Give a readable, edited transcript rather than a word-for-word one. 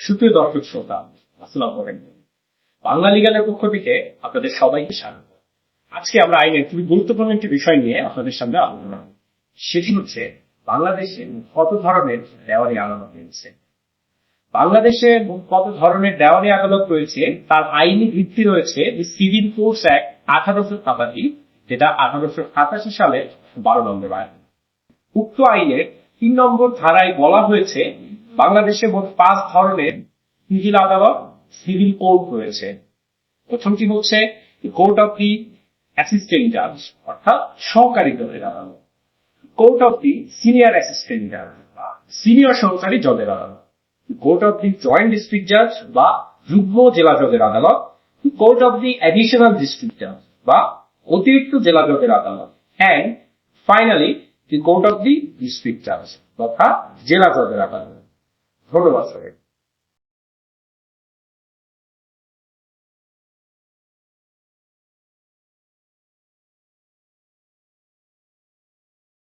সুপ্রিয় দর্শক শ্রোতা, আসসালামু আলাইকুম। বাংলা লিগ্যালের পক্ষ থেকে আপনাদের সবাইকে স্বাগত। আজকে আমরা আইনের খুবই গুরুত্বপূর্ণ একটি বিষয় নিয়ে আপনাদের সামনে আলোচনা করব। সেটি হচ্ছে বাংলাদেশে কত ধরনের দেওয়ানি আদালত রয়েছে। বাংলাদেশে কত ধরনের দেওয়ানি আদালত রয়েছে তার আইনি ভিত্তি রয়েছে সিভিল কোর্টস অ্যাক্ট 1887, যেটা 1887 সালের 12 নম্বর আইন। উক্ত আইনের 3 নম্বর ধারায় বলা হয়েছে বাংলাদেশে মোট 5 ধরনের সিভিল আদালত, সিভিল কোর্ট রয়েছে। প্রথমটি হচ্ছে কোর্ট অফ দি অ্যাসিস্ট্যান্ট জাজ, অর্থাৎ সহকারী জজের আদালত। Court of the senior assistant জাজ বা সিনিয়র সহকারী জজের আদালত। Court of the joint district জাজ বা যুগ্ম জেলা জজের আদালত। Court of the additional district জাজ বা অতিরিক্ত জেলা জজের আদালত। And finally the court of the district জাজ তথা জেলা জজের আদালত। ধন্যবাদ।